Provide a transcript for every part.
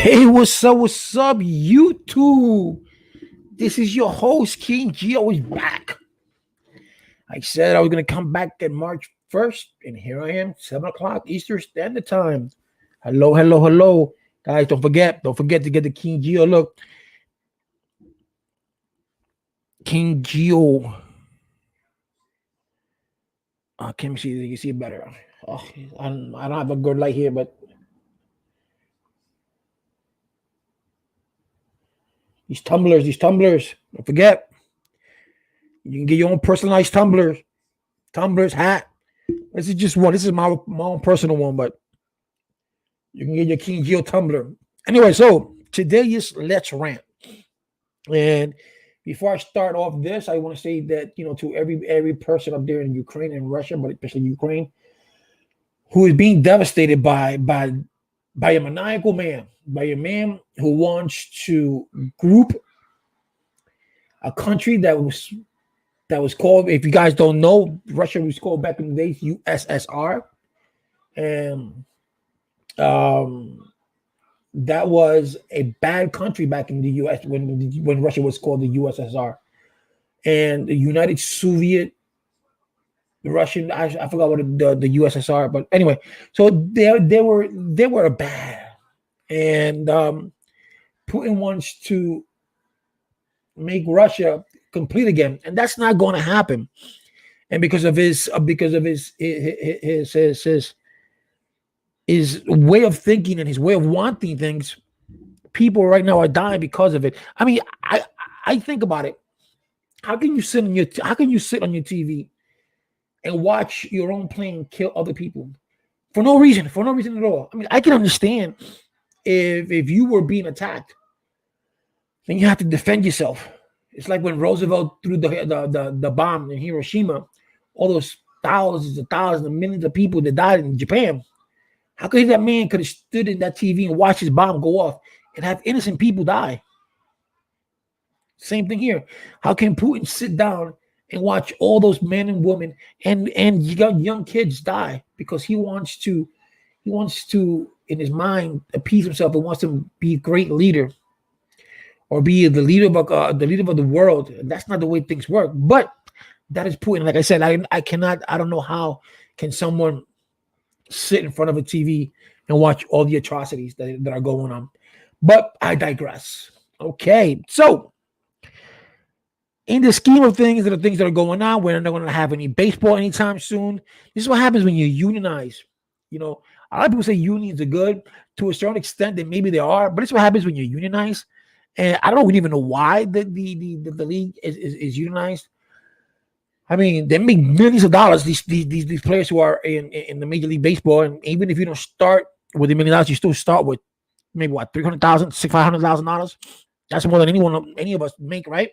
Hey, what's up, YouTube? This is your host, King Geo is back. I said I was going to come back at March 1st, and here I am, 7 o'clock Eastern Standard Time. Hello. Guys, don't forget to get the King Geo look. King Geo. Can you see? You can see it better. Oh, I don't have a good light here, but these tumblers. Don't forget, you can get your own personalized tumblers, hat. This is just one. This is my own personal one, but you can get your King Geo tumbler. Anyway, so today is Let's Rant. And before I start off this, I want to say that to every person up there in Ukraine and Russia, but especially Ukraine, who is being devastated by a maniacal man, by a man who wants to group a country that was called, if you guys don't know, Russia was called back in the days USSR, and that was a bad country back in the U.S. when Russia was called the USSR, and the United Soviet Russian. I forgot what the USSR, but anyway, so they were bad, and Putin wants to make Russia complete again, and that's not going to happen. And because of his way of thinking and his way of wanting things, people right now are dying because of it. I mean, I think about it. How can you sit on your TV and watch your own plane kill other people for no reason at all? I mean, I can understand if you were being attacked, then you have to defend yourself. It's like when Roosevelt threw the bomb in Hiroshima, all those thousands and millions of people that died in Japan. How could that man could have stood in that TV and watched his bomb go off and have innocent people die? Same thing here. How can Putin sit down and watch all those men and women and young kids die because he wants to in his mind appease himself and wants to be a great leader or be the leader of the world? That's not the way things work. But that is Putin. Like I said, I don't know how can someone sit in front of a TV and watch all the atrocities that are going on. But I digress. Okay, so in the scheme of things, that are things that are going on, we're not going to have any baseball anytime soon. This is what happens when you unionize. A lot of people say unions are good to a certain extent, that maybe they are, but this is what happens when you unionize. And I don't even know why the league is unionized. I mean, they make millions of dollars. These players who are in the Major League Baseball, and even if you don't start with $1 million, you still start with maybe $300,000, $500,000. That's more than any of us make, right?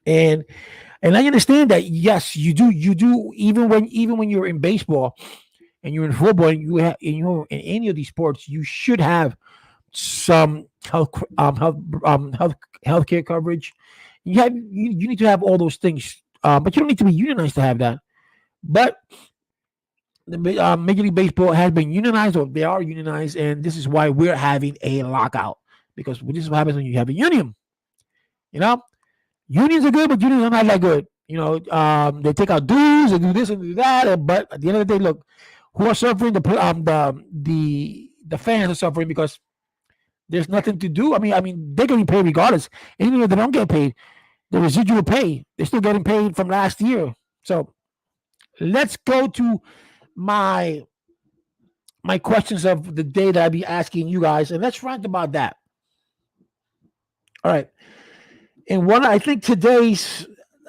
And I understand that. Yes, you do. Even when you're in baseball and you're in football, and in any of these sports, you should have some healthcare coverage. You need to have all those things. But you don't need to be unionized to have that. But the Major League Baseball has been unionized, or they are unionized, and this is why we're having a lockout, because this is what happens when you have a union. Unions are good, but unions are not that good. They take out dues, they do this and do that, but at the end of the day, look, who are suffering? The fans are suffering because there's nothing to do. I mean, they're getting paid regardless, and even if they don't get paid, the residual pay, they're still getting paid from last year. So let's go to my questions of the day that I'll be asking you guys, and let's rant about that. All right. And one, I think today's,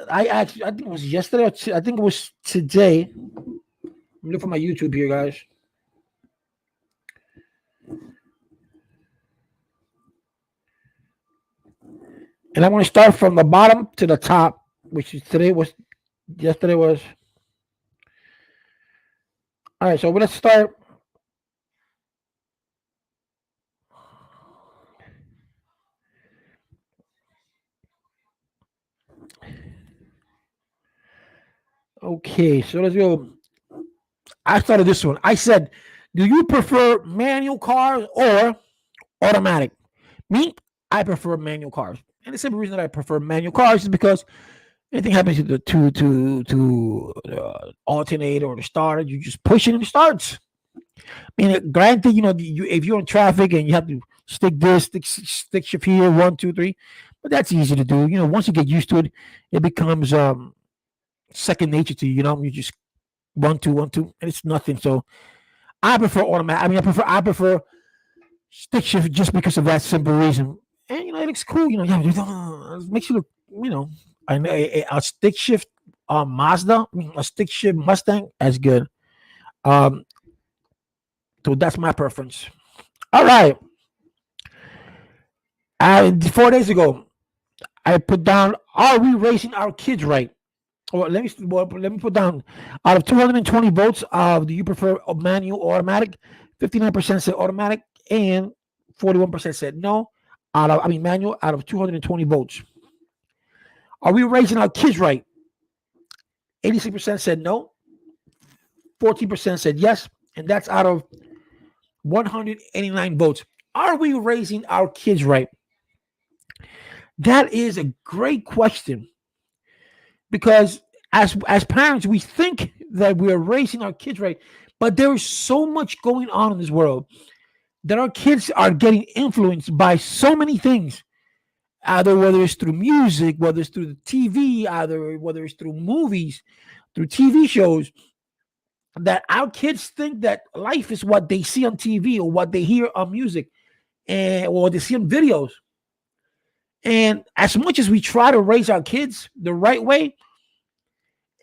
I think it was yesterday, I think it was today. Let me look for my YouTube here, guys. And I want to start from the bottom to the top, which is yesterday was. All right, so let's start. Okay, so let's go. I started this one. I said, do you prefer manual cars or automatic. Me, I prefer manual cars. And the simple reason that I prefer manual cars is because anything happens to the alternator or the starter, you just push it and it starts. I mean, granted, if you're in traffic and you have to stick this, stick shift here, 1, 2, 3, but that's easy to do. Once you get used to it, it becomes second nature to you. You just 1, 2, 1, 2, and it's nothing. So I prefer automatic. I mean, I prefer stick shift just because of that simple reason. And it looks cool. It makes you look. A stick shift Mazda, a stick shift Mustang, that's good. Um, so that's my preference. All right. 4 days ago, I put down: Are we raising our kids right? Or let me put down: Out of 220 votes, do you prefer a manual or automatic? 59% said automatic, and 41% said no. Manual. Out of 220 votes, are we raising our kids right? 86% said no. 14% said yes, and that's out of 189 votes. Are we raising our kids right? That is a great question, because as parents, we think that we're raising our kids right, but there is so much going on in this world that our kids are getting influenced by so many things, either whether it's through music, whether it's through the TV, whether it's through movies, through TV shows, that our kids think that life is what they see on TV or what they hear on music, or they see on videos. And as much as we try to raise our kids the right way,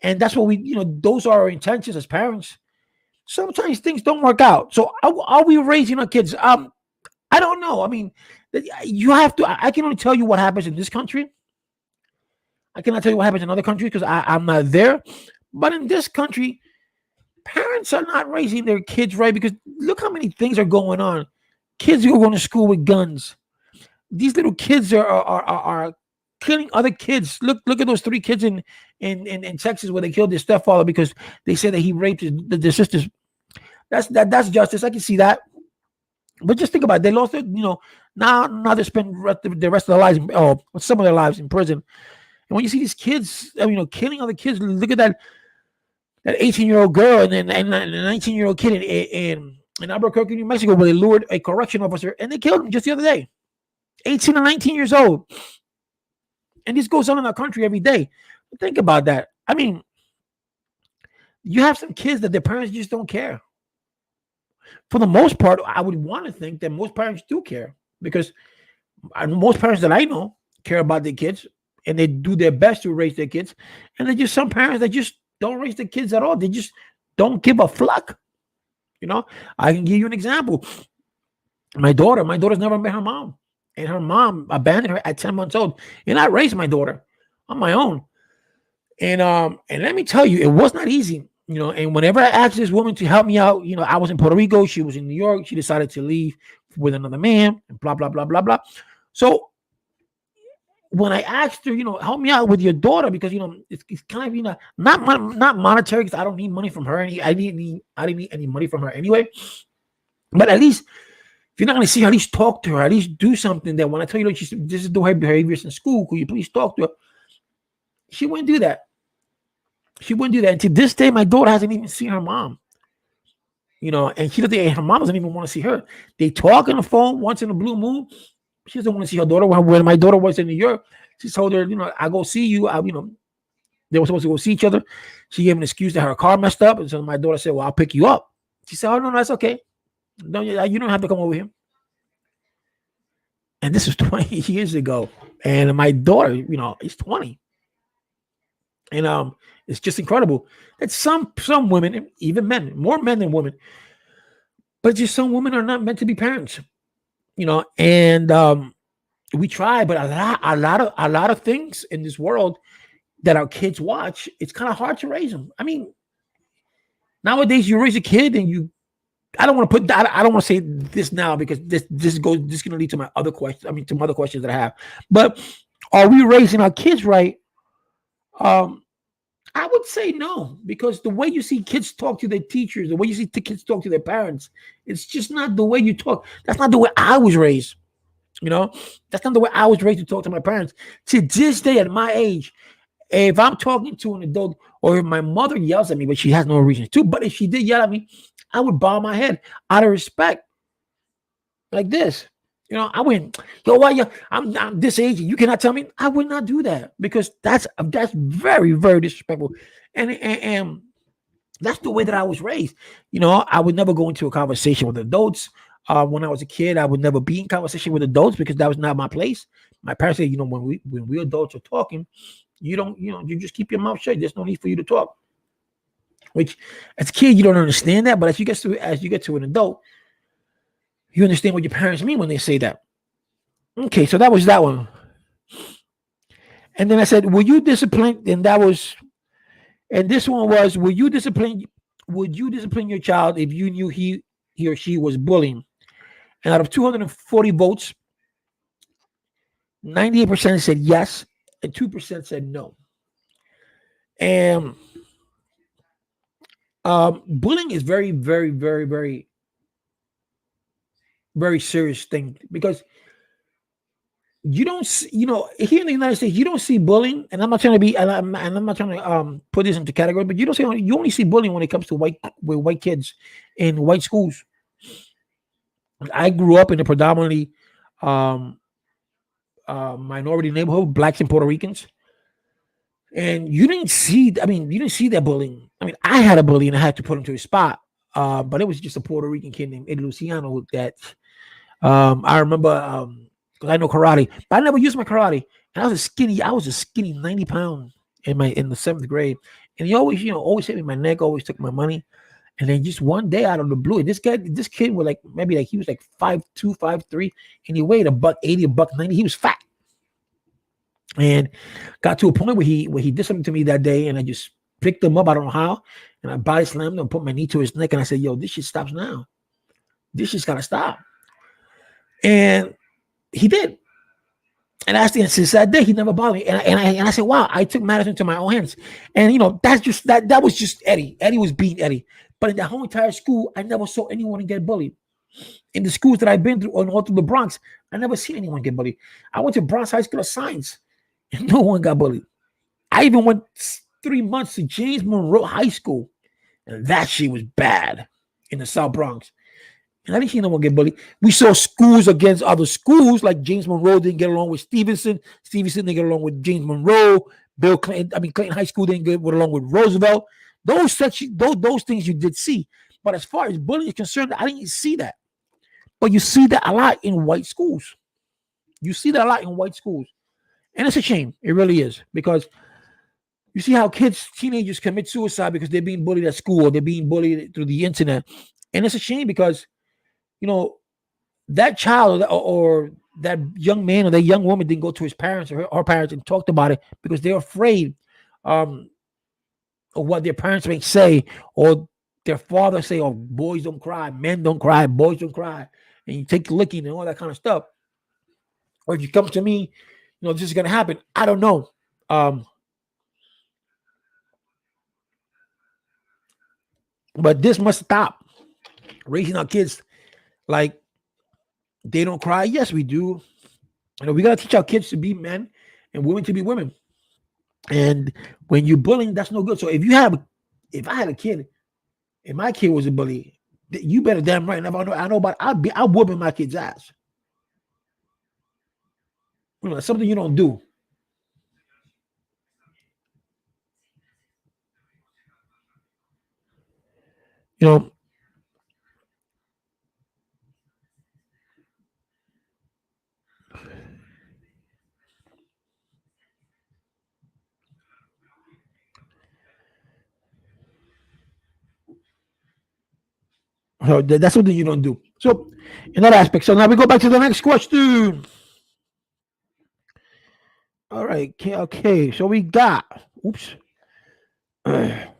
and that's what those are our intentions as parents, sometimes things don't work out. So are we raising our kids? I don't know. I mean, you have to. I can only tell you what happens in this country. I cannot tell you what happens in other countries because I'm not there. But in this country, parents are not raising their kids right, because look how many things are going on. Kids are going to school with guns. These little kids are killing other kids. Look at those 3 kids in Texas where they killed their stepfather because they said that he raped their sisters. That's justice. I can see that. But just think about it. They lost it. Now they spend the rest of their lives, some of their lives in prison. And when you see these kids, killing other kids, look at that 18-year-old girl and a 19-year-old kid in Albuquerque, New Mexico, where they lured a correction officer and they killed him just the other day. 18 and 19 years old. And this goes on in our country every day. Think about that. I mean, you have some kids that their parents just don't care. For the most part, I would want to think that most parents do care, because most parents that I know care about their kids and they do their best to raise their kids. And there's just some parents that just don't raise their kids at all. They just don't give a fluck. I can give you an example. My daughter's never met her mom. And her mom abandoned her at 10 months old. And I raised my daughter on my own. And let me tell you, it was not easy. And whenever I asked this woman to help me out, I was in Puerto Rico, she was in New York, she decided to leave with another man, and blah, blah, blah, blah, blah. So when I asked her, help me out with your daughter, because, it's kind of, not monetary, because I don't need money from her. I didn't need any money from her anyway. But at least, if you're not going to see her, at least talk to her. At least do something that when I tell you, this is the way behaviors in school, could you please talk to her? She wouldn't do that. And to this day, my daughter hasn't even seen her mom. And her mom doesn't even want to see her. They talk on the phone once in a blue moon. She doesn't want to see her daughter. When my daughter was in New York, she told her, I go see you. They were supposed to go see each other. She gave an excuse that her car messed up. And so my daughter said, well, I'll pick you up. She said, oh, no, that's okay. You don't have to come over here. And this was 20 years ago. And my daughter, is 20. And it's just incredible that some women, even men, more men than women, but just some women are not meant to be parents. And we try, but a lot of things in this world that our kids watch, it's kind of hard to raise them. I mean, nowadays you raise a kid and I don't want to put that. I don't want to say this now because this is going to lead to my other questions. I mean, to other questions that I have. But are we raising our kids right? I would say no, because the way you see kids talk to their teachers, the way you see kids talk to their parents, it's just not the way you talk. That's not the way I was raised. You know, that's not the way I was raised to talk to my parents. To this day, at my age, if I'm talking to an adult or if my mother yells at me, but she has no reason to, but if she did yell at me, I would bow my head out of respect, like this. I went, yo, why you? I'm this age, and you cannot tell me. I would not do that because that's very very disrespectful, and that's the way that I was raised. I would never go into a conversation with adults. When I was a kid, I would never be in conversation with adults because that was not my place. My parents said, when we adults are talking, you don't, you just keep your mouth shut. There's no need for you to talk. Which, as a kid, you don't understand that, but as you get to an adult, you understand what your parents mean when they say that. Okay, so that was that one. And then I said, "Will you discipline?" And this one was, "Will you discipline? Would you discipline your child if you knew he or she was bullying?" And out of 240 votes, 98% said yes, and 2% said no. And bullying is very, very, very, very, very serious thing because you don't see, here in the United States you don't see bullying, and I'm not trying to be, and I'm not trying to put this into category, but you only see bullying when it comes to white kids in white schools. I grew up in a predominantly um, minority neighborhood, blacks and Puerto Ricans, and you didn't see that bullying. I mean, I had a bully and I had to put him to his spot, but it was just a Puerto Rican kid named Eddie Luciano that I remember because I know karate, but I never used my karate. And I was a skinny 90 pound in the seventh grade. And he always, always hit me in my neck, always took my money. And then just one day out of the blue, this kid was like maybe like he was like 5'2", 5'3", and he weighed a buck 80, a buck 90. He was fat. And got to a point where he did something to me that day, and I just picked him up. I don't know how, and I body slammed him, put my knee to his neck, and I said, "Yo, this shit stops now. This shit's gotta stop." And he did. And since that day, he never bothered me. And I said, "Wow, I took matters into my own hands." And that's just that was just Eddie. Eddie was beating Eddie. But in the whole entire school, I never saw anyone get bullied. In the schools that I've been through, all through the Bronx, I never seen anyone get bullied. I went to Bronx High School of Science, and no one got bullied. I even went 3 months to James Monroe High School, and that shit was bad in the South Bronx. And I didn't see no one get bullied. We saw schools against other schools, like James Monroe didn't get along with Stevenson. Stevenson didn't get along with James Monroe. Clinton High School didn't get along with Roosevelt. Those things you did see. But as far as bullying is concerned, I didn't see that. But you see that a lot in white schools. You see that a lot in white schools. And it's a shame. It really is. Because you see how teenagers commit suicide because they're being bullied at school or they're being bullied through the internet. And it's a shame because, you know, that child or that young man or that young woman didn't go to his parents or her parents and talked about it because they're afraid um, of what their parents may say or their father say, "Oh, boys don't cry, men don't cry, boys don't cry," and you take licking and all that kind of stuff. Or if you come to me, this is gonna happen. I don't know. Um, but this must stop. Raising our kids like they don't cry. Yes, we do. We gotta teach our kids to be men and women to be women. And when you're bullying, that's no good. So if I had a kid and my kid was a bully, you better damn right. If I know about, I'm whooping my kid's ass. That's something you don't do. You know, so that's something you don't do. So in that aspect. So now we go back to the next question. All right. Okay. Okay. So we got. Oops.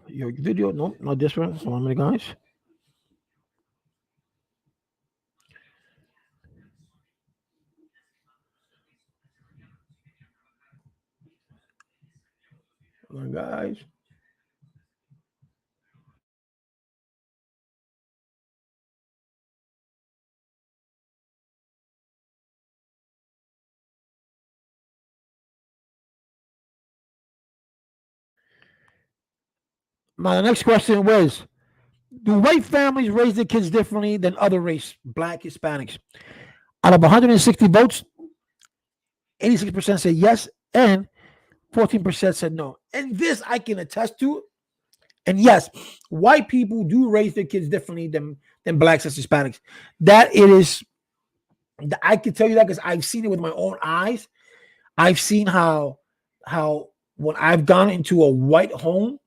Your video. No, not this one. Hold on a minute, guys. Hold on, guys. Now the next question was: do white families raise their kids differently than other race, black, Hispanics? Out of 160 votes, 86% said yes, and 14% said no. And this I can attest to. And yes, white people do raise their kids differently than blacks and Hispanics. That it is, I can tell you that because I've seen it with my own eyes. I've seen how when I've gone into a white home,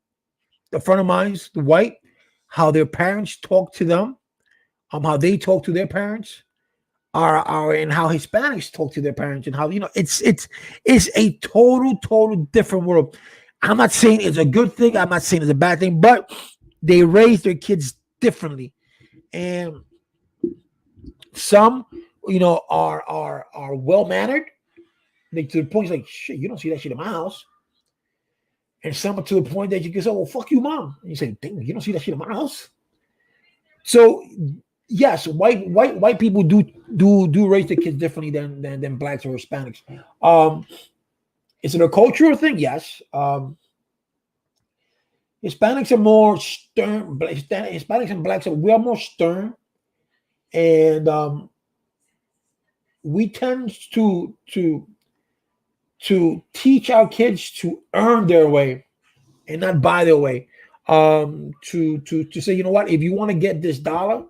a friend of mine's the white, how their parents talk to them, how they talk to their parents, are and how Hispanics talk to their parents, and how it's a total different world. I'm not saying it's a good thing. I'm not saying it's a bad thing, but they raise their kids differently, and some, are well mannered. They to the point it's like, shit, you don't see that shit in my house. And some are to the point that you can say, well, fuck you, mom. And you say, dang, you don't see that shit in my house. So yes, white people do raise their kids differently than blacks or Hispanics. Is it a cultural thing? Yes. Hispanics are more stern. Hispanics and blacks we are more stern, and we tend to teach our kids to earn their way and not buy their way. To say, you know what, if you want to get this dollar,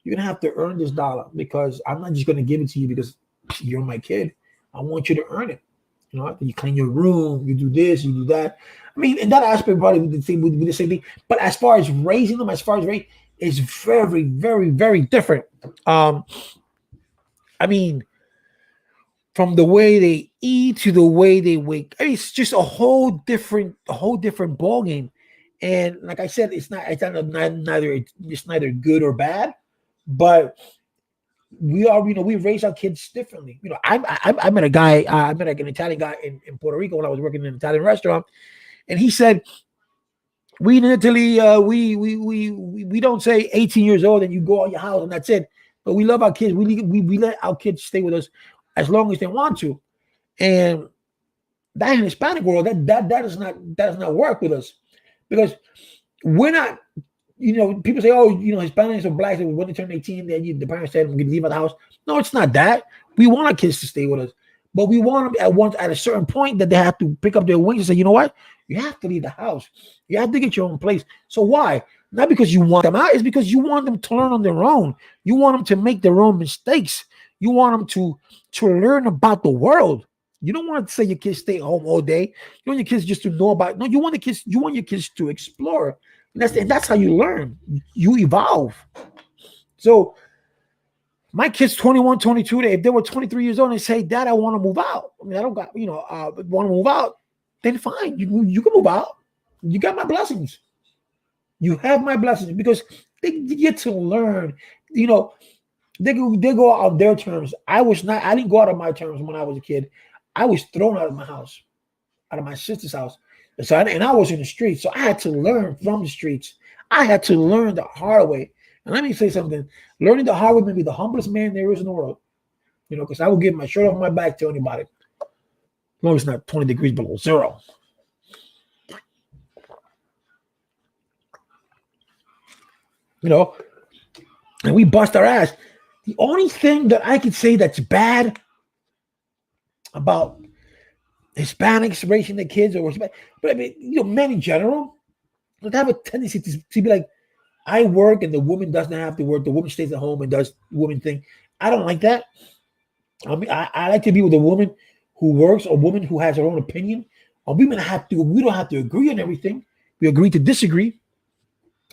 you're gonna have to earn this dollar, because I'm not just gonna give it to you because you're my kid. I want you to earn it. You clean your room, you do this, you do that. I mean, in that aspect, probably would be the same thing. But as far as raising them, it's very, very, very different. I mean, from the way they eat to the way they wake, it's just a whole different ball game. And like I said, it's neither good or bad, but we raise our kids differently. I met a guy, I met an Italian guy in Puerto Rico when I was working in an Italian restaurant, and he said, we in Italy, we don't say 18 years old and you go out your house and that's it. But we love our kids. We let our kids stay with us as long as they want to. And that in the Hispanic world, that does not work with us, because we're not. People say, oh, Hispanics or blacks, when they turn 18, then the parents said we can leave out the house. No, it's not that. We want our kids to stay with us, but we want them at a certain point that they have to pick up their wings and say, you know what? You have to leave the house. You have to get your own place. So why? Not because you want them out. It's because you want them to learn on their own. You want them to make their own mistakes. You want them to learn about the world. You don't want to say your kids stay home all day. You want your kids just to know about. No, you want your kids to explore. And that's how you learn. You evolve. So my kids 21, 22, if they were 23 years old and they say, Dad, I want to move out. I mean, I don't got, want to move out, then fine. You can move out. You got my blessings. You have my blessings, because they get to learn. They go out on their terms. I didn't go out on my terms when I was a kid. I was thrown out of my house, out of my sister's house. And I was in the streets, so I had to learn from the streets. I had to learn the hard way. And let me say something. Learning the hard way may be the humblest man there is in the world. Because I will give my shirt off my back to anybody. As long as it's not 20 degrees below zero. And we bust our ass. The only thing that I could say that's bad about Hispanics raising their kids, but I mean, men in general, they have a tendency to be like, I work and the woman doesn't have to work. The woman stays at home and does woman thing. I don't like that. I mean, I like to be with a woman who works, a woman who has her own opinion. We don't have to agree on everything. We agree to disagree.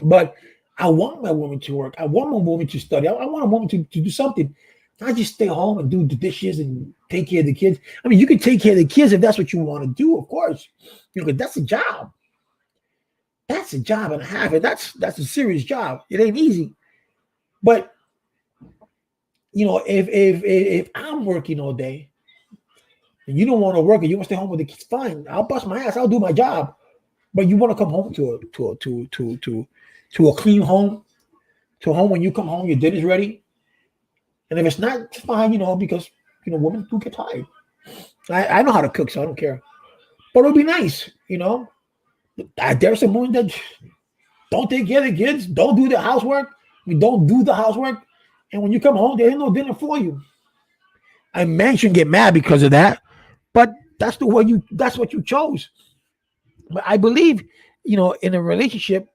But I want my woman to work. I want my woman to study. I want a woman to do something. Not just stay home and do the dishes and take care of the kids. I mean, you can take care of the kids if that's what you want to do, of course. Because that's a job. That's a job and a half, and that's a serious job. It ain't easy. But if I'm working all day and you don't want to work and you want to stay home with the kids, fine. I'll bust my ass. I'll do my job. But you want to come home to a clean home, to a home when you come home, your dinner's ready. And if it's not, fine, because women do get tired. I know how to cook, so I don't care. But it'll be nice, There's some women that don't take care of the kids, don't do the housework. Don't do the housework. And when you come home, there ain't no dinner for you. A man shouldn't get mad because of that, but that's the way that's what you chose. But I believe, in a relationship,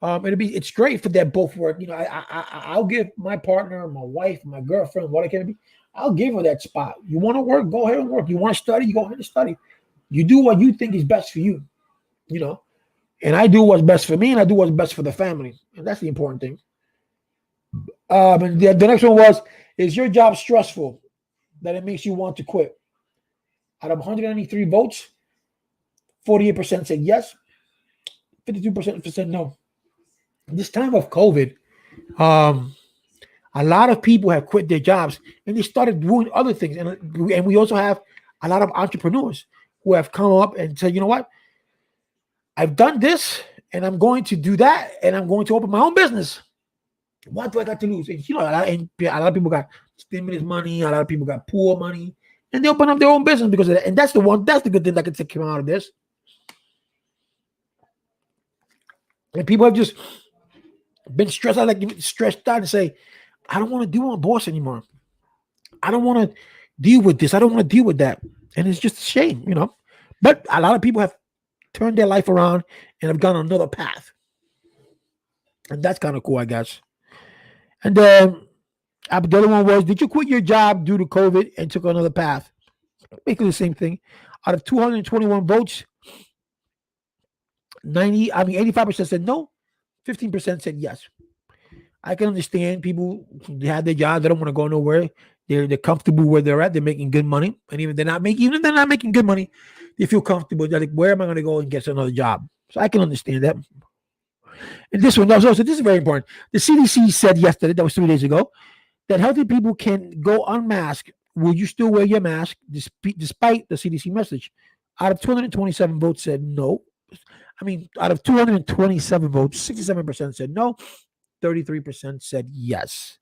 it's great for that both work. I'll give my partner, my wife, my girlfriend, what it can be. I'll give her that spot. You want to work, go ahead and work. You want to study, you go ahead and study. You do what you think is best for you, And I do what's best for me, and I do what's best for the family, and that's the important thing. And the next one is your job stressful that it makes you want to quit? Out of 193 votes, 48% said yes, 52% said no. This time of COVID, a lot of people have quit their jobs and they started doing other things. And we also have a lot of entrepreneurs who have come up and said, you know what? I've done this and I'm going to do that and I'm going to open my own business. What do I got to lose? And, a lot of people got stimulus money. A lot of people got poor money. And they open up their own business because of that. And that's the good thing that can come out of this. And people have just been stressed out and say, I don't want to deal with my boss anymore. I don't want to deal with this. I don't want to deal with that. And it's just a shame, But a lot of people have turned their life around and have gone another path. And that's kind of cool, I guess. And then the other one was, did you quit your job due to COVID and took another path? Basically the same thing. Out of 221 votes, 85% said no, 15% said yes. I can understand people, they have their jobs, they don't want to go nowhere. They're comfortable where they're at. They're making good money. And even if they're not making good money, they feel comfortable. They're like, where am I going to go and get another job? So I can understand that. And this one, this is very important. The CDC said yesterday, that was 3 days ago, that healthy people can go unmasked. Will you still wear your mask despite the CDC message? Out of 227 votes said no. Out of 227 votes, 67% said no, 33% said yes.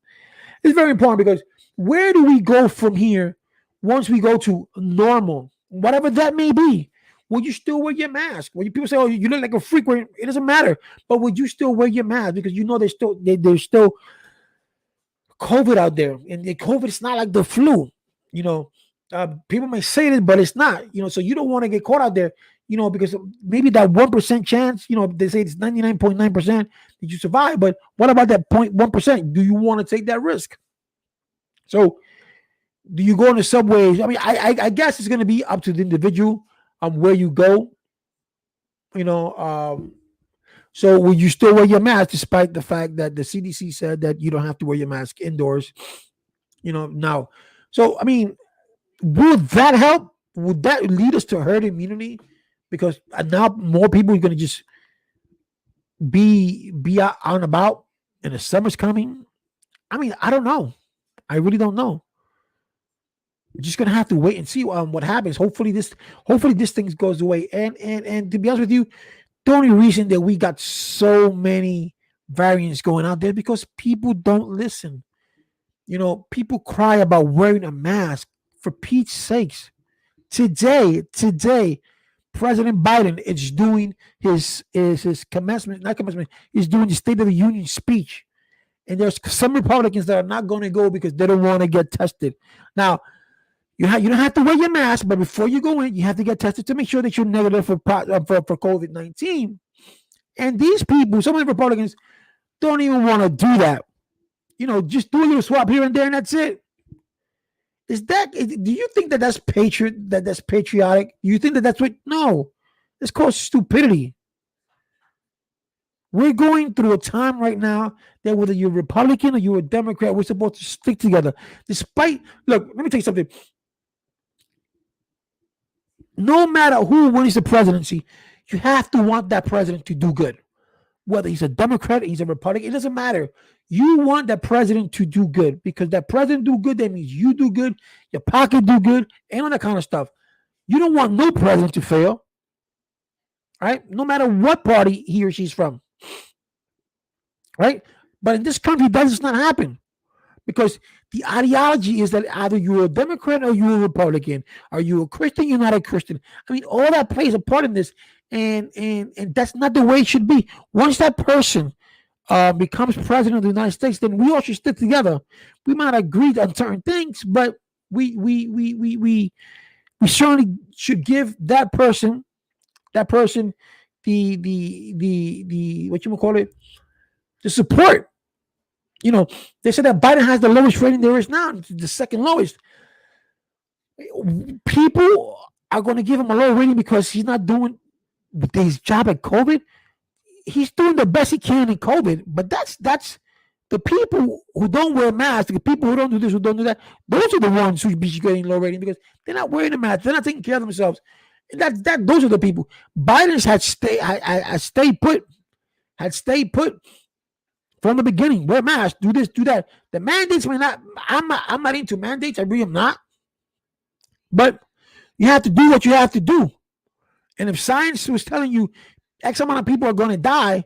It's very important because where do we go from here once we go to normal, whatever that may be? Would you still wear your mask? When people say, oh, you look like a freak, it doesn't matter. But would you still wear your mask? Because there's still COVID out there. And the COVID is not like the flu. People may say this, but it's not. So you don't want to get caught out there, because maybe that 1% chance, they say it's 99.9% that you survive. But what about that 0.1%? Do you want to take that risk? So do you go in the subways? I guess it's going to be up to the individual where you go. So will you still wear your mask despite the fact that the CDC said that you don't have to wear your mask indoors? Now. So, would that help? Would that lead us to herd immunity? Because now more people are going to just be out and about and the summer's coming. I don't know. I really don't know. We're just going to have to wait and see what happens. Hopefully this thing goes away. And to be honest with you, the only reason that we got so many variants going out there because people don't listen. People cry about wearing a mask. For Pete's sakes, today, President Biden is doing his commencement, not commencement, he's doing the State of the Union speech. And there's some Republicans that are not going to go because they don't want to get tested. Now, you don't have to wear your mask, but before you go in, you have to get tested to make sure that you're negative for COVID-19. And these people, some of the Republicans, don't even want to do that. Just do a little swap here and there, and that's it. Do you think that's patriotic? You think that's what? No, it's called stupidity. We're going through a time right now that whether you're Republican or you're a Democrat, we're supposed to stick together. Look, let me tell you something. No matter who wins the presidency, you have to want that president to do good. Whether he's a Democrat, he's a Republican, it doesn't matter. You want that president to do good because that president do good, that means you do good, your pocket do good, and all that kind of stuff. You don't want no president to fail, right? No matter what party he or she's from, right? But in this country, that does not happen because the ideology is that either you're a Democrat or you're a Republican. Are you a Christian? You're not a Christian. All that plays a part in this. and that's not the way it should be. Once that person becomes president of the United States, then we all should stick together. We might agree on certain things, but we certainly should give that person the what you call it, the support. They said that Biden has the lowest rating there is now, the second lowest. People are going to give him a low rating because he's not doing his job at COVID. He's doing the best he can in COVID, but that's the people who don't wear masks, the people who don't do this, who don't do that. Those are the ones who be getting low rating because they're not wearing a mask, they're not taking care of themselves. And those are the people. Biden's had stay put from the beginning. Wear masks, do this, do that. The mandates may not. I'm not into mandates. I really am not. But you have to do what you have to do. And if science was telling you X amount of people are going to die,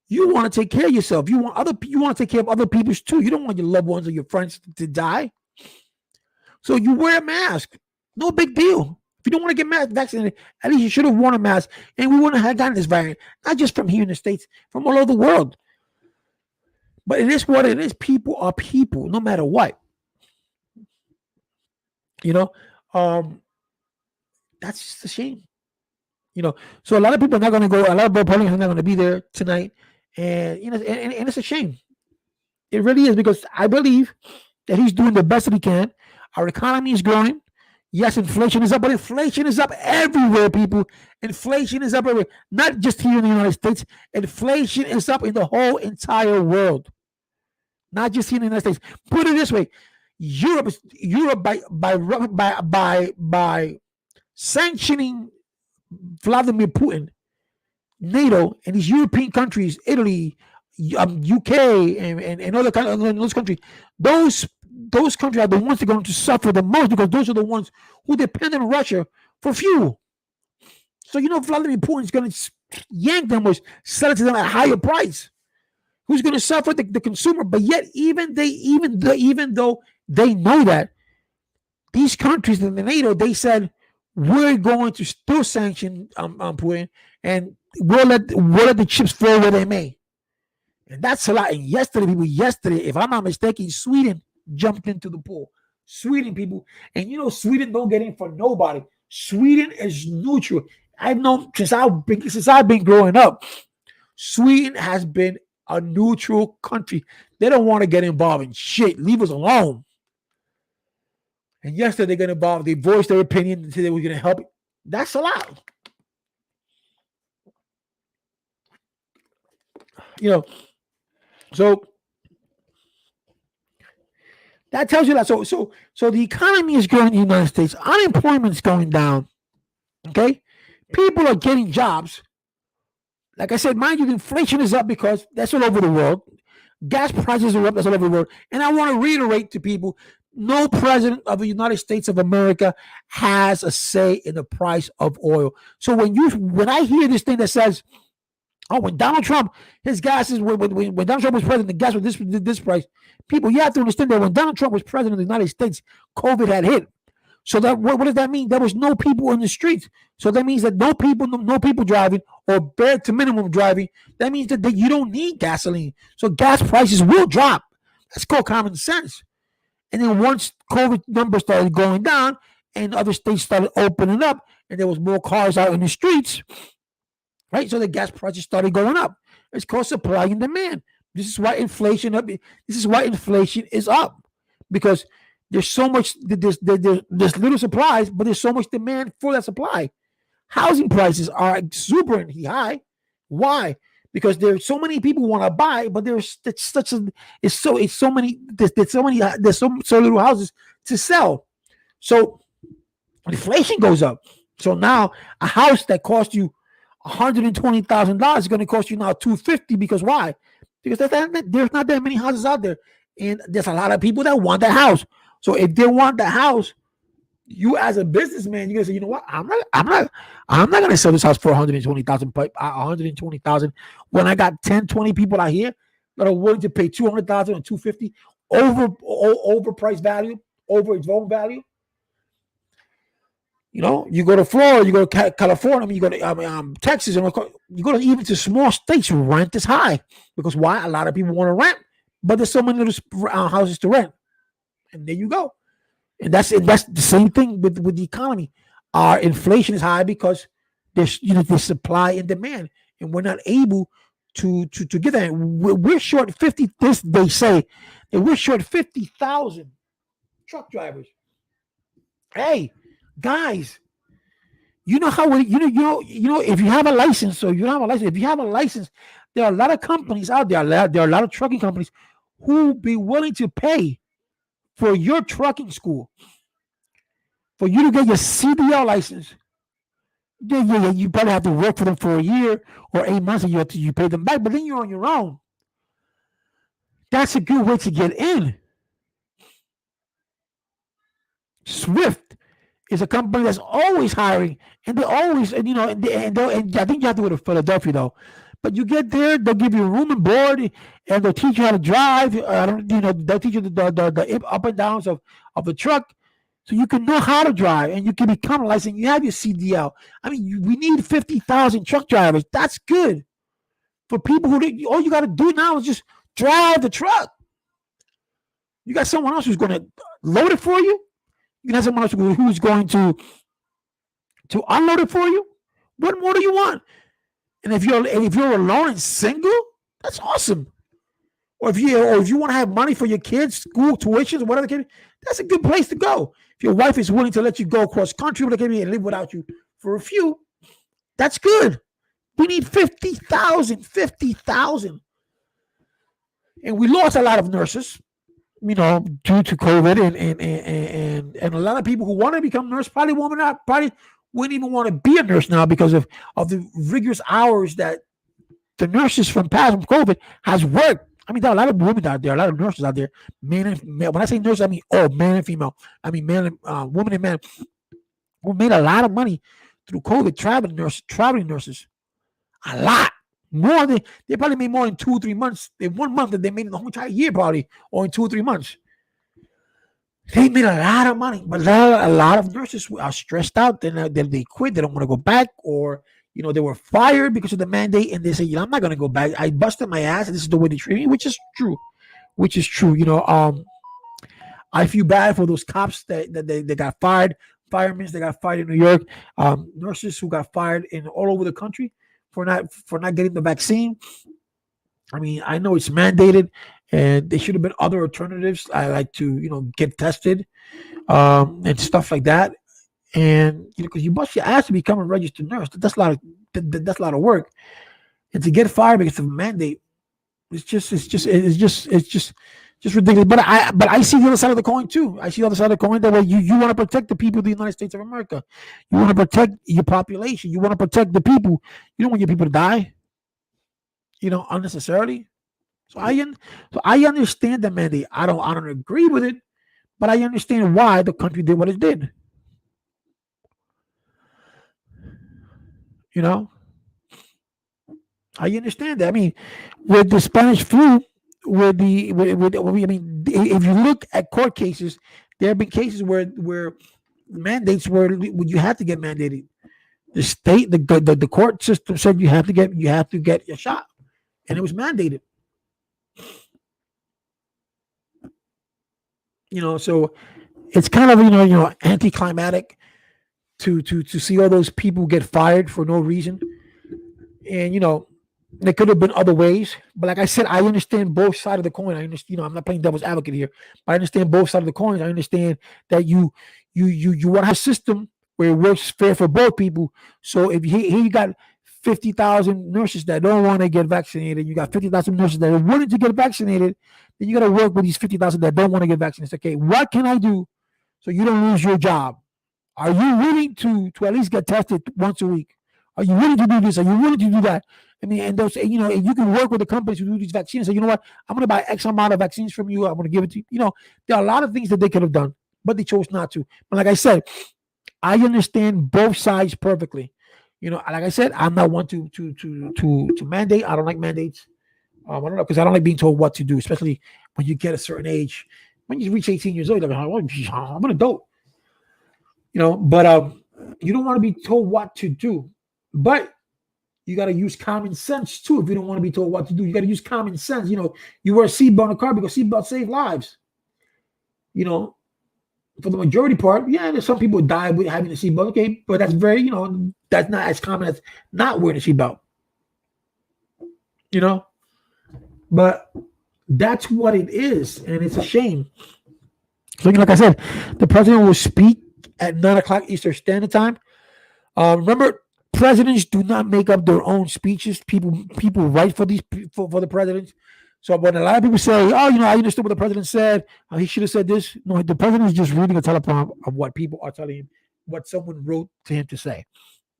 you want to take care of yourself. You want to take care of other people's too. You don't want your loved ones or your friends to die. So you wear a mask. No big deal. If you don't want to get vaccinated, at least you should have worn a mask. And we wouldn't have gotten this variant. Not just from here in the States, from all over the world. But it is what it is. People are people, no matter what. That's just a shame. So a lot of people are not going to go. A lot of Republicans are not going to be there tonight, and and it's a shame. It really is, because I believe that he's doing the best that he can. Our economy is growing. Yes, inflation is up, but inflation is up everywhere, people. Inflation is up everywhere, not just here in the United States. Inflation is up in the whole entire world, not just here in the United States. Put it this way: Europe by sanctioning Vladimir Putin, NATO, and these European countries, Italy, UK, and other those countries, those countries are the ones that are going to suffer the most, because those are the ones who depend on Russia for fuel. So Vladimir Putin is going to yank them or sell it to them at a higher price. Who's going to suffer? The consumer. But yet, even though they know that, these countries in the NATO, they said, we're going to still sanction Putin, and we'll let the chips fall where they may. And that's a lot. And yesterday, if I'm not mistaken, Sweden jumped into the pool. Sweden, people. And Sweden don't get in for nobody. Sweden is neutral. I've known since I've been growing up, Sweden has been a neutral country. They don't want to get involved in shit. Leave us alone. And yesterday they got involved. They voiced their opinion and said they were going to help. That's a lot. So that tells you that. So the economy is growing in the United States. Unemployment is going down. Okay? People are getting jobs. Like I said, mind you, the inflation is up because that's all over the world. Gas prices are up. That's all over the world. And I want to reiterate to people, no president of the United States of America has a say in the price of oil. So when I hear this thing that says, oh, when Donald Trump, his gas is when Donald Trump was president, the gas was this price. People, you have to understand that when Donald Trump was president of the United States, COVID had hit. So that what does that mean? There was no people in the streets. So that means that no people driving, or bare to minimum driving. That means that you don't need gasoline. So gas prices will drop. That's called common sense. And then once COVID numbers started going down and other states started opening up and there was more cars out in the streets, right? So the gas prices started going up. It's called supply and demand. This is why inflation is up, because there's so much, there's little supplies, but there's so much demand for that supply. Housing prices are super high. Why? Because there's so many people want to buy, but there's so little houses to sell. So inflation goes up. So now a house that cost you $120,000 is going to cost you now $250,000. Because why? Because there's not that many houses out there, and there's a lot of people that want that house. So if they want the house, you as a businessman, you're gonna say, you know what? I'm not gonna sell this house for $120,000 when I got 10, 20 people out here that are willing to pay $200,000 and $250,000 over price value, over its own value. You go to Florida, you go to California, you go to Texas, and you go to even to small states. Rent is high because why? A lot of people want to rent, but there's so many little houses to rent, and there you go. And that's the same thing with the economy. Our inflation is high because there's supply and demand, and we're not able to get that. We're short 50. This they say that we're short 50,000 truck drivers. Hey, guys, you know how if you have a license or you don't have a license, if you have a license, there are a lot of companies out there. There are a lot of trucking companies who be willing to pay for your trucking school, for you to get your CDL license. Yeah. You probably have to work for them for a year or 8 months, and you pay them back. But then you're on your own. That's a good way to get in. Swift is a company that's always hiring, and they always, and I think you have to go to Philadelphia though. But you get there, they'll give you room and board, and they'll teach you how to drive. They'll teach you the up and downs of the truck, so you can know how to drive, and you can become licensed. You have your CDL. I mean, we need 50,000 truck drivers. That's good for people who all you got to do now is just drive the truck. You got someone else who's going to load it for you. You can have someone else who's going to unload it for you. What more do you want? And if you're alone and single, that's awesome. Or if you want to have money for your kids, school tuitions, or whatever, that's a good place to go. If your wife is willing to let you go across country and live without you for a few, that's good. We need 50,000, and we lost a lot of nurses. Due to COVID, and a lot of people who want to become nurse probably wouldn't even want to be a nurse now because of the rigorous hours that the nurses from COVID has worked. I mean, there are a lot of women out there, a lot of nurses out there, men and male. When I say nurse, I mean man and female. I mean man and woman and man who made a lot of money through COVID. Traveling nurses, a lot. More than they probably made more in 2 or 3 months. In 1 month that they made in the whole entire year, probably, or in 2 or 3 months. They made a lot of money, but a lot of nurses are stressed out. Then they quit. They don't want to go back, or they were fired because of the mandate, and they say, I'm not going to go back. I busted my ass, and this is the way they treat me, which is true. I feel bad for those cops that they got fired, firemen that got fired in New York, nurses who got fired in all over the country for not getting the vaccine. I mean, I know it's mandated, and there should have been other alternatives. I like to, get tested, and stuff like that. And because you bust your ass to become a registered nurse, that's a lot of work. And to get fired because of a mandate, it's just ridiculous. But I see the other side of the coin too. I see the other side of the coin that way you want to protect the people of the United States of America. You want to protect your population. You want to protect the people. You don't want your people to die, unnecessarily. So I understand the mandate. I don't agree with it, but I understand why the country did what it did. I understand that. I mean, with the Spanish flu, if you look at court cases, there have been cases where mandates where you have to get mandated. The state, the court system said you have to get your shot, and it was mandated. So it's kind of anticlimactic to see all those people get fired for no reason, and there could have been other ways, but like I said, I understand both sides of the coin. I understand, I'm not playing devil's advocate here, but I understand both sides of the coin. I understand that you want to have a system where it works fair for both people. So if you got 50,000 nurses that don't want to get vaccinated, you got 50,000 nurses that are willing to get vaccinated, then you got to work with these 50,000 that don't want to get vaccinated. Okay, what can I do so you don't lose your job? Are you willing to at least get tested once a week? Are you willing to do this? Are you willing to do that? I mean, and those, you can work with the companies who do these vaccines. So, you know what? I'm going to buy X amount of vaccines from you. I'm going to give it to you. There are a lot of things that they could have done, but they chose not to. But like I said, I understand both sides perfectly. Like I said, I'm not one to mandate. I don't like mandates. I don't know, because I don't like being told what to do, especially when you get a certain age. When you reach 18 years old, you're like, I'm an adult. But You don't want to be told what to do, but you got to use common sense too. If you don't want to be told what to do, you got to use common sense. You wear a seatbelt in a car because seatbelts save lives. For the majority part, yeah, there's some people die with having a seatbelt. Okay, but that's that's not as common as not wearing a seatbelt. But that's what it is, and it's a shame. So, like I said, the president will speak at 9 o'clock Eastern Standard Time. Remember, presidents do not make up their own speeches. People write for the presidents. So when a lot of people say, "Oh, I understood what the president said. He should have said this," no, the president is just reading a teleprompter of what people are telling him, what someone wrote to him to say.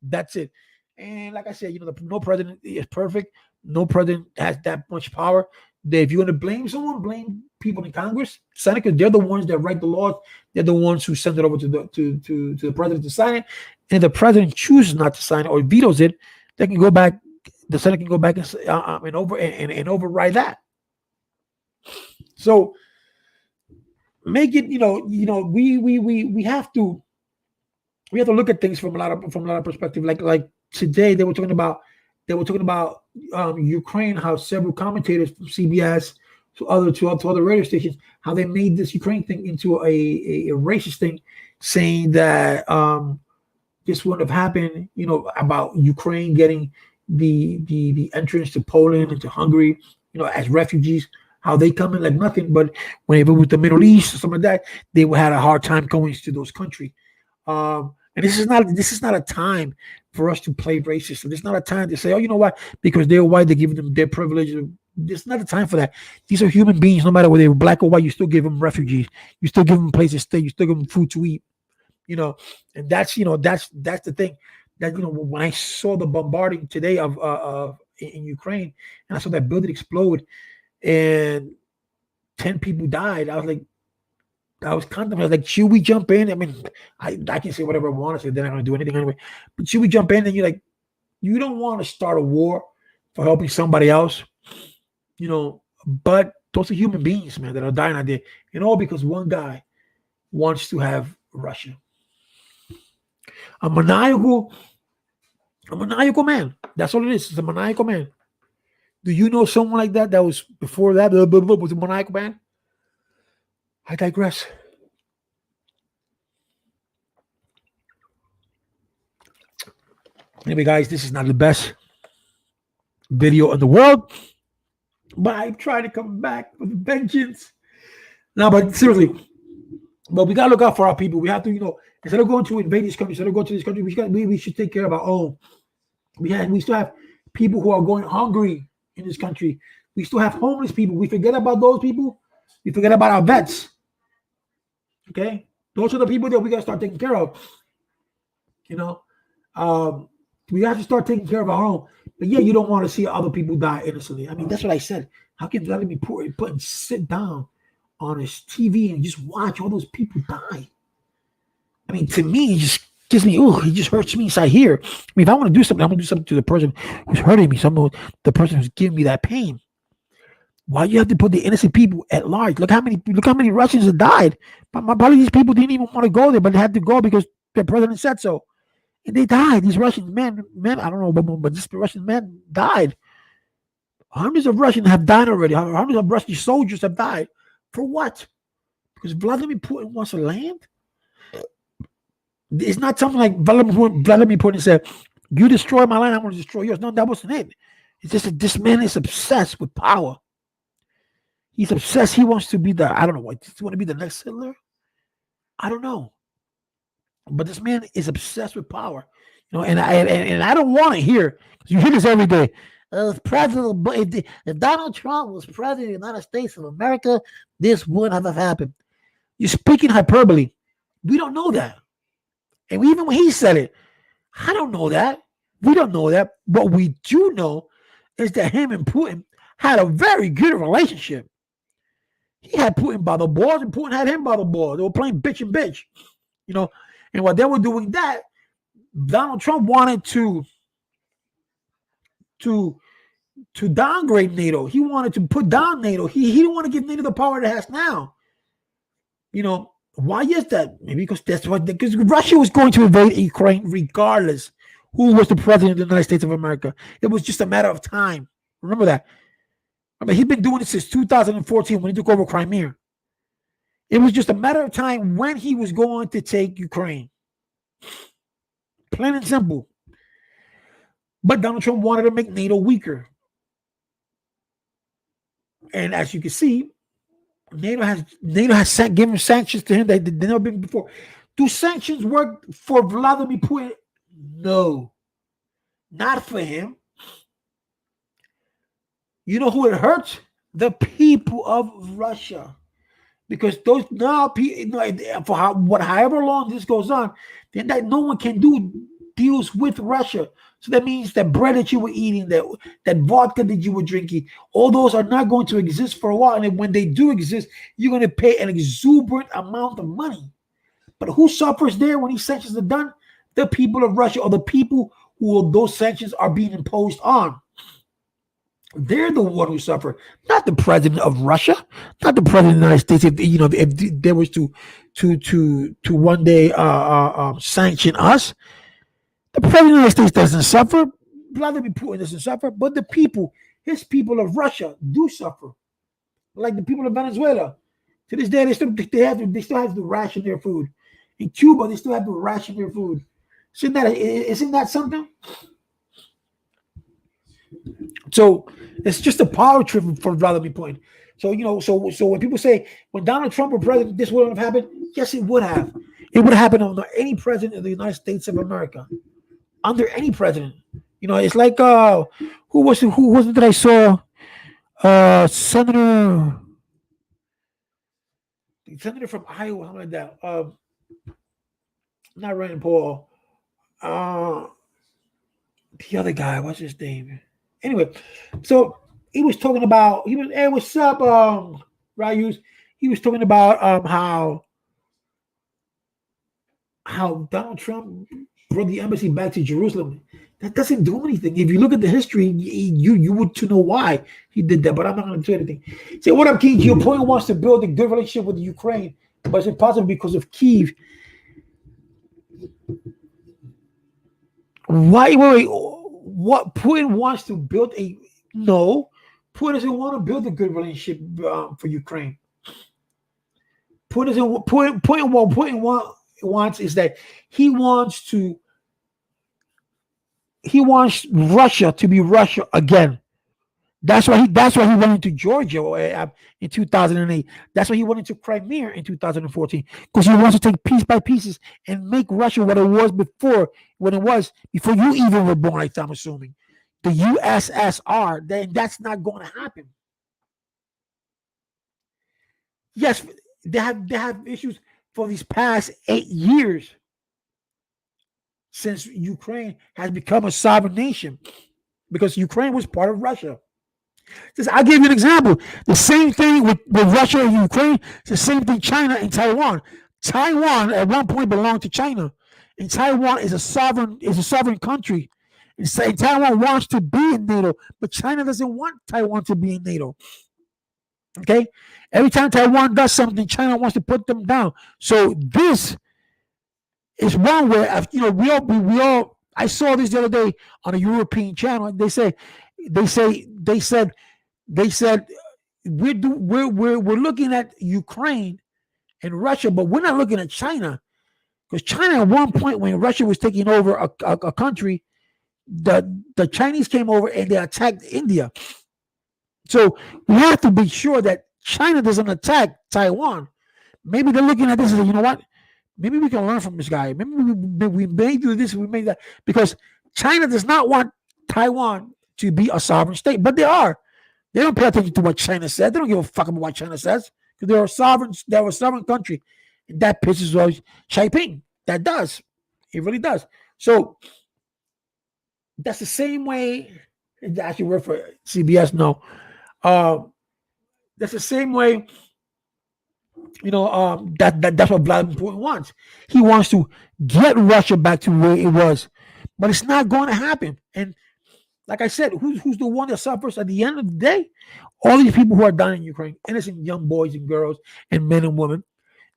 That's it. And like I said, no president is perfect. No president has that much power. If you're going to blame someone, blame people in Congress, Senate, because they're the ones that write the laws. They're the ones who send it over to the president to sign it. And if the president chooses not to sign it or vetoes it, they can go back. The Senate can go back and override that. So make it. We have to look at things from a lot of perspective. Like today, they were talking about Ukraine, how several commentators from CBS to other radio stations, how they made this Ukraine thing into a racist thing, saying that this wouldn't have happened, about Ukraine getting the entrance to Poland and to Hungary, as refugees, how they come in like nothing. But whenever with the Middle East or something like that, they had a hard time going to those countries. And this is not a time for us to play racist. This is not a time to say, oh, you know what? Because they're white, they give them their privilege. This is not a time for that. These are human beings. No matter whether they're black or white, you still give them refugees. You still give them places to stay. You still give them food to eat. And that's the thing. That when I saw the bombarding today of in Ukraine, and I saw that building explode, and 10 people died, I was like, I was contemplating, like, should we jump in? I mean, I can say whatever I want to say. They're not going to do anything anyway. But should we jump in? And you're like, you don't want to start a war for helping somebody else, But those are human beings, man, that are dying out there, and all because one guy wants to have Russia. A maniacal man. That's all it is. It's a maniacal man. Do you know someone like that was before that was a maniacal man? I digress. Anyway, guys, this is not the best video in the world, but I try to come back with vengeance. No, but seriously, but we gotta look out for our people. We have to, instead of going to invade this country, instead of going to this country, we should take care of our own. We still have people who are going hungry in this country. We still have homeless people. We forget about those people. We forget about our vets. Okay, those are the people that we gotta start taking care of. We have to start taking care of our own. But yeah, you don't want to see other people die innocently. I mean, that's what I said. How can Vladimir Putin sit down on his TV and just watch all those people die? I mean, to me, it just gives me, it just hurts me inside here. I mean, if I want to do something, I'm going to do something to the person who's hurting me, the person who's giving me that pain. Why you have to put the innocent people at large? Look how many Russians have died. But probably these people didn't even want to go there, but they had to go because their president said so. And they died. These Russian men, I don't know, but this Russian men died. Hundreds of Russians have died already. Hundreds of Russian soldiers have died. For what? Because Vladimir Putin wants to land? It's not something like Vladimir Putin said, you destroy my land, I want to destroy yours. No, that wasn't it. It's just that this man is obsessed with power. He's obsessed. He wants to be I don't know what, does he want to be the next Hitler? I don't know. But this man is obsessed with power. And I don't want to hear, you hear this every day. If Donald Trump was president of the United States of America, this wouldn't have happened. You're speaking hyperbole. We don't know that. And even when he said it, I don't know that. We don't know that. What we do know is that him and Putin had a very good relationship. He had Putin by the balls, and Putin had him by the balls. They were playing bitch and bitch, And while they were doing that, Donald Trump wanted to downgrade NATO. He wanted to put down NATO. He didn't want to give NATO the power it has now. Why is that? Maybe because Russia was going to invade Ukraine regardless who was the president of the United States of America. It was just a matter of time. Remember that. I mean, he's been doing it since 2014 when he took over Crimea. It was just a matter of time when he was going to take Ukraine. Plain and simple. But Donald Trump wanted to make NATO weaker. And as you can see, NATO has given sanctions to him that they've never been before. Do sanctions work for Vladimir Putin? No, not for him. You know who it hurts? The people of Russia, because those now for however long this goes on, then that no one can do deals with Russia. So that means that bread that you were eating, that vodka that you were drinking, all those are not going to exist for a while. And when they do exist, you're going to pay an exuberant amount of money. But who suffers there when these sanctions are done? The people of Russia, or the people who those sanctions are being imposed on. They're the one who suffer, not the president of Russia, not the president of the United States. If there was to one day sanction us, the president of the United States doesn't suffer. Vladimir Putin doesn't suffer, but the people, his people of Russia, do suffer. Like the people of Venezuela. To this day, they still have to ration their food. In Cuba, they still have to ration their food. Isn't that something? So it's just a power trip for Vladimir Putin. So so when people say when Donald Trump were president, this wouldn't have happened. Yes, it would have. It would have happened under any president of the United States of America. Under any president. It's like who was it that I saw? Senator from Iowa, something like that. Not Rand Paul. The other guy, what's his name? Anyway, so he was talking about hey, what's up, Rayus? He was talking about how Donald Trump brought the embassy back to Jerusalem. That doesn't do anything. If you look at the history, you would to know why he did that. But I'm not going to do anything. Say, what up, Kiev? Your opponent wants to build a good relationship with Ukraine, but it's impossible because of Kiev. Why? Wait. What Putin wants to build no. Putin doesn't want to build a good relationship for Ukraine. Putin wants is that he wants Russia to be Russia again. That's why he went into Georgia in 2008. That's why he went into Crimea in 2014, because he wants to take piece by pieces and make Russia what it was before you even were born. I'm assuming the USSR. Then that's not going to happen. Yes, they have issues for these past 8 years since Ukraine has become a sovereign nation, because Ukraine was part of Russia. I'll give you an example. The same thing with Russia and Ukraine. It's the same thing China and Taiwan. Taiwan at one point belonged to China, and Taiwan is a sovereign country. And Taiwan wants to be in NATO, but China doesn't want Taiwan to be in NATO. Okay, every time Taiwan does something, China wants to put them down. So this is one way. We all. I saw this the other day on a European channel. They said we're looking at Ukraine and Russia, but we're not looking at China, because China at one point when Russia was taking over a country, the Chinese came over and they attacked India. So we have to be sure that China doesn't attack Taiwan. Maybe they're looking at this and say, you know what? Maybe we can learn from this guy. Maybe we may do this, we may that, because China does not want Taiwan to be a sovereign state, but they are. They don't pay attention to what China said. They don't give a fuck about what China says, because they're a sovereign country. And that pisses off Xi Jinping. That does. It really does. So that's the same way. It actually worked for CBS. No, that's the same way. That's what Vladimir Putin wants. He wants to get Russia back to where it was, but it's not going to happen. And like I said, who's the one that suffers at the end of the day? All these people who are dying in Ukraine, innocent young boys and girls and men and women.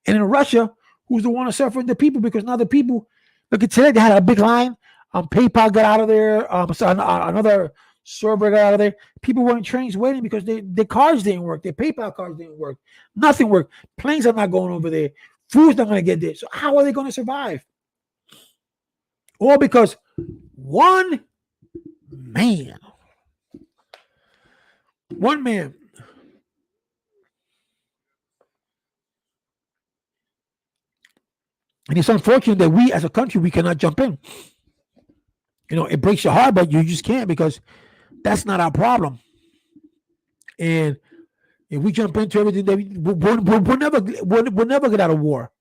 And in Russia, who's the one suffering? The people, because now the people, look at today, they had a big line. PayPal got out of there. So another server got out of there. People were in trains waiting because their cars didn't work. Their PayPal cards didn't work. Nothing worked. Planes are not going over there. Food's not going to get there. So how are they going to survive? All because one man. And it's unfortunate that we as a country, we cannot jump in. It breaks your heart, but you just can't, because that's not our problem. And if we jump into everything, we'll never get out of war.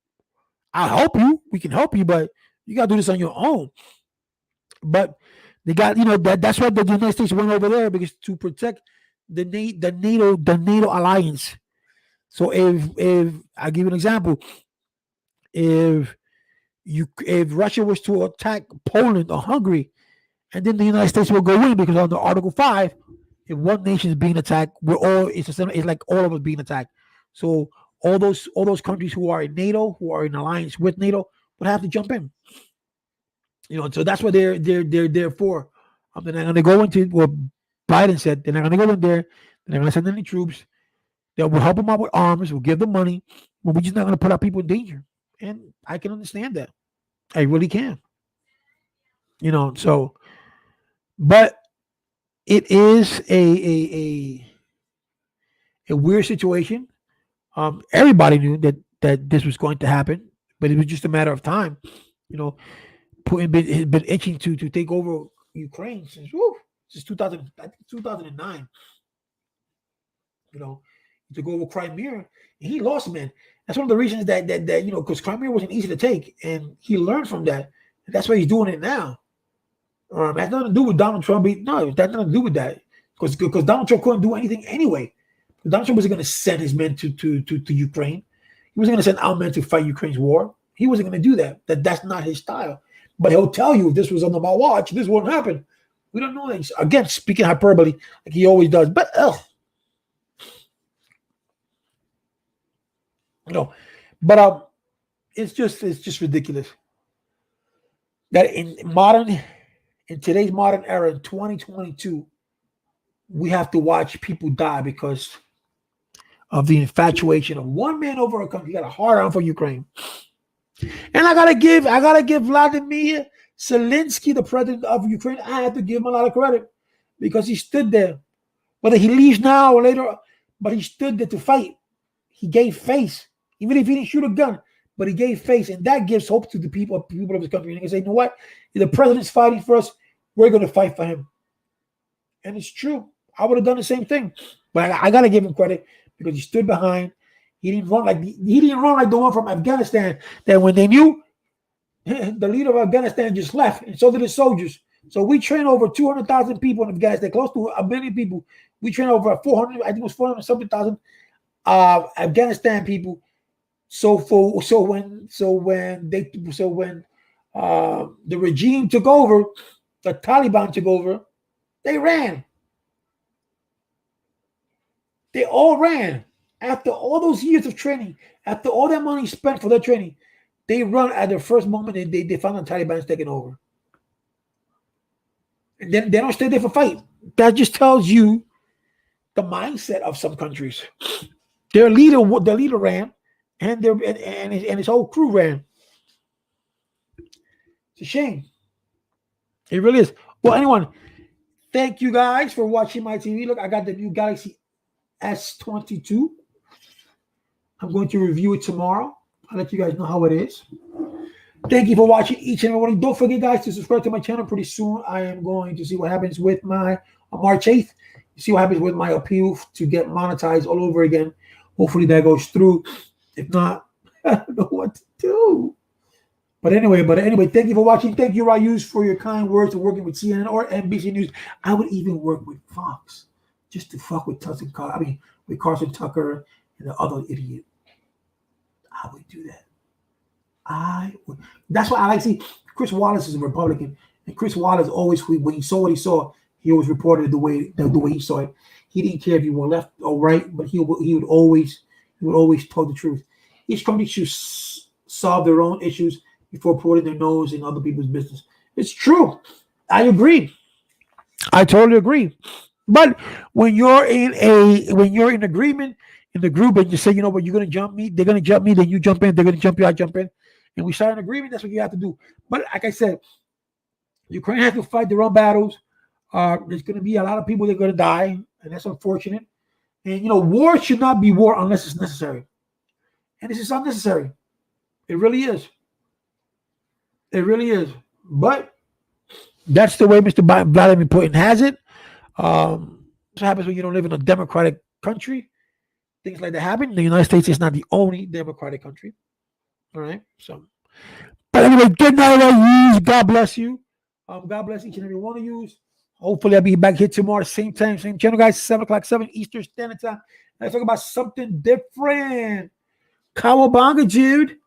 I'll help you. We can help you, but you got to do this on your own. But they got, that's why the United States went over there, because to protect the NATO alliance. So if I'll give you an example, if Russia was to attack Poland or Hungary, and then the United States will go in, because under Article 5, if one nation is being attacked, it's like all of us being attacked. So all those countries who are in NATO, who are in alliance with NATO, would have to jump in. So that's what they're there for. They're not going to go into what Biden said. They're not going to go in there. They're not going to send any troops. We'll help them out with arms. We'll give them money. But we're just not going to put our people in danger. And I can understand that. I really can. So, but it is a weird situation. Everybody knew that this was going to happen, but it was just a matter of time. Putin has been itching to take over Ukraine since 2009. He took over Crimea, and he lost, man. That's one of the reasons that because Crimea wasn't easy to take, and he learned from that. And that's why he's doing it now. It has nothing to do with Donald Trump. No, it has nothing to do with that, because Donald Trump couldn't do anything anyway. Donald Trump wasn't going to send his men to Ukraine. He wasn't going to send our men to fight Ukraine's war. He wasn't going to do that. That's not his style. But he'll tell you, if this was under my watch, this wouldn't happen. We don't know that. Again, speaking hyperbole, like he always does. But it's just ridiculous that in today's modern era, in 2022, we have to watch people die because of the infatuation of one man over a country. He got a hard on for Ukraine. And I gotta give Vladimir Zelensky, the president of Ukraine, I have to give him a lot of credit, because he stood there. Whether he leaves now or later, but he stood there to fight. He gave face, even if he didn't shoot a gun, but he gave face, and that gives hope to the people of his country. And they can say, you know what? If the president's fighting for us, we're going to fight for him. And it's true. I would have done the same thing, but I gotta give him credit, because he stood behind. He didn't run like the one from Afghanistan, that when they knew, the leader of Afghanistan just left, and so did his soldiers. So we trained over 200,000 people in Afghanistan, close to 1 million people. We trained over 400, I think it was 400 something thousand Afghanistan people. So when the regime took over, the Taliban took over, they ran. They all ran. After all those years of training, after all that money spent for their training, they run at the first moment they found the Taliban's taking over. And then they don't stay there for fight. That just tells you the mindset of some countries. Their leader ran, and his whole crew ran. It's a shame. It really is. Well, anyone, thank you guys for watching my TV. Look, I got the new Galaxy S22. I'm going to review it tomorrow. I'll let you guys know how it is. Thank you for watching each and every one. Don't forget, guys, to subscribe to my channel. Pretty soon, I am going to see what happens with my March 8th. See what happens with my appeal to get monetized all over again. Hopefully that goes through. If not, I don't know what to do. But anyway, thank you for watching. Thank you, Rayus, for your kind words for working with CNN or NBC News. I would even work with Fox just to fuck with with Carson Tucker and the other idiot. I would do that. That's why I like to see Chris Wallace is a Republican, and Chris Wallace always, when he saw what he saw, he always reported the way he saw it. He didn't care if you were left or right, but he would always tell the truth. Each country should solve their own issues before putting their nose in other people's business. It's true. I agree. I totally agree. But when you're in agreement in the group and you say, you know what, you're gonna jump me, they're gonna jump me, then you jump in, they're gonna jump you, I jump in, and we start an agreement, that's what you have to do. But like I said, Ukraine has to fight their own battles. There's gonna be a lot of people that are gonna die, and that's unfortunate. And war should not be war unless it's necessary. And this is unnecessary. It really is. It really is. But that's the way Mr. Vladimir Putin has it. What happens when you don't live in a democratic country? Things like that happen. The United States is not the only democratic country. All right. So, but anyway, good night, all. God bless you. God bless each and every one of you. Hopefully, I'll be back here tomorrow, same time, same channel, guys. 7:00, 7 Eastern Standard Time. Let's talk about something different. Cowabunga, Jude.